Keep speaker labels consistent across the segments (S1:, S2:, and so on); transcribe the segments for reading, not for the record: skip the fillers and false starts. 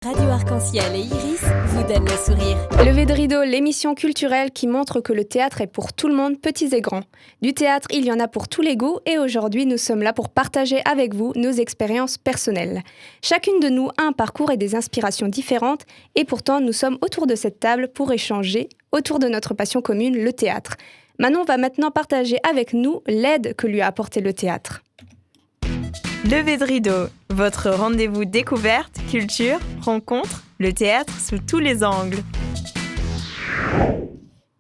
S1: Radio Arc-en-Ciel et Iris vous donnent le sourire.
S2: Lever de rideau, l'émission culturelle qui montre que le théâtre est pour tout le monde, petits et grands. Du théâtre, il y en a pour tous les goûts et aujourd'hui, nous sommes là pour partager avec vous nos expériences personnelles. Chacune de nous a un parcours et des inspirations différentes et pourtant, nous sommes autour de cette table pour échanger autour de notre passion commune, le théâtre. Manon va maintenant partager avec nous l'aide que lui a apporté le théâtre.
S3: Lever de rideau, votre rendez-vous découverte, culture, rencontre, le théâtre sous tous les angles.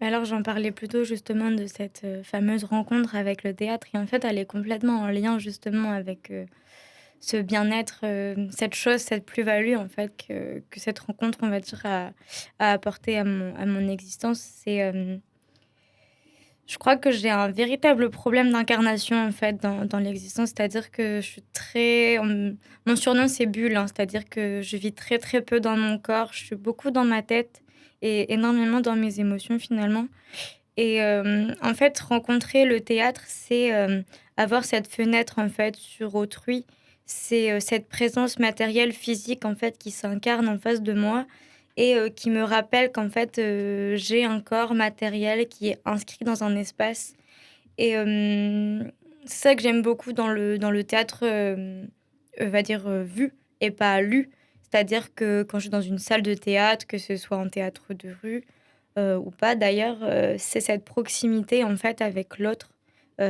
S4: Alors j'en parlais plutôt justement de cette fameuse rencontre avec le théâtre et en fait elle est complètement en lien justement avec ce bien-être, cette chose, cette plus-value en fait que cette rencontre on va dire a apporté à mon existence. Je crois que j'ai un véritable problème d'incarnation en fait dans l'existence, c'est-à-dire que je suis très... Mon surnom c'est Bulle, hein, c'est-à-dire que je vis très très peu dans mon corps, je suis beaucoup dans ma tête et énormément dans mes émotions finalement. Et en fait, rencontrer le théâtre, c'est avoir cette fenêtre en fait sur autrui, c'est cette présence matérielle physique en fait qui s'incarne en face de moi et qui me rappelle qu'en fait, j'ai un corps matériel qui est inscrit dans un espace. Et c'est ça que j'aime beaucoup dans le théâtre, va dire vu et pas lu. C'est-à-dire que quand je suis dans une salle de théâtre, que ce soit en théâtre de rue ou pas d'ailleurs, c'est cette proximité en fait avec l'autre,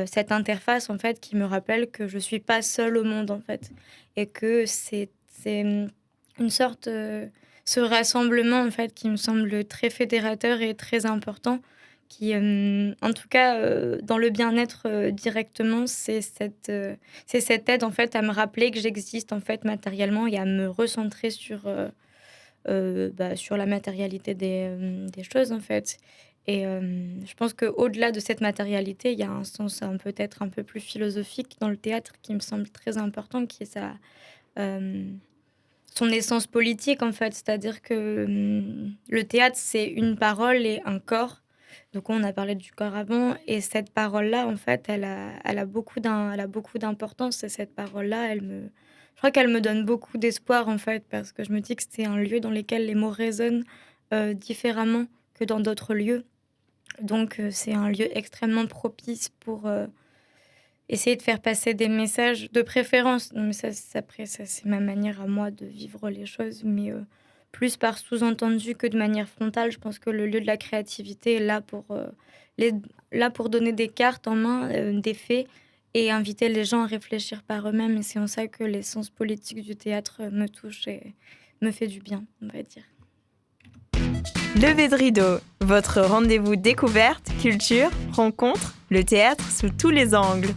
S4: cette interface en fait qui me rappelle que je suis pas seule au monde en fait et que c'est une sorte ce rassemblement en fait qui me semble très fédérateur et très important qui en tout cas dans le bien-être directement c'est cette aide en fait à me rappeler que j'existe en fait matériellement et à me recentrer sur la matérialité des choses en fait et je pense qu'au-delà de cette matérialité il y a un sens peut-être un peu plus philosophique dans le théâtre qui me semble très important qui est ça son essence politique, en fait. C'est-à-dire que le théâtre, c'est une parole et un corps. Donc, on a parlé du corps avant. Et cette parole-là, en fait, elle a beaucoup d'importance. Et cette parole-là, je crois qu'elle me donne beaucoup d'espoir, en fait, parce que je me dis que c'est un lieu dans lequel les mots résonnent différemment que dans d'autres lieux. Donc, c'est un lieu extrêmement propice pour... essayer de faire passer des messages de préférence. Non, mais après, ça, c'est ma manière à moi de vivre les choses, mais plus par sous-entendu que de manière frontale. Je pense que le lieu de la créativité est là pour donner des cartes en main, des faits, et inviter les gens à réfléchir par eux-mêmes. Et c'est en ça que l'essence politique du théâtre me touche et me fait du bien, on va dire.
S3: Lever de rideau, votre rendez-vous découverte, culture, rencontre, le théâtre sous tous les angles.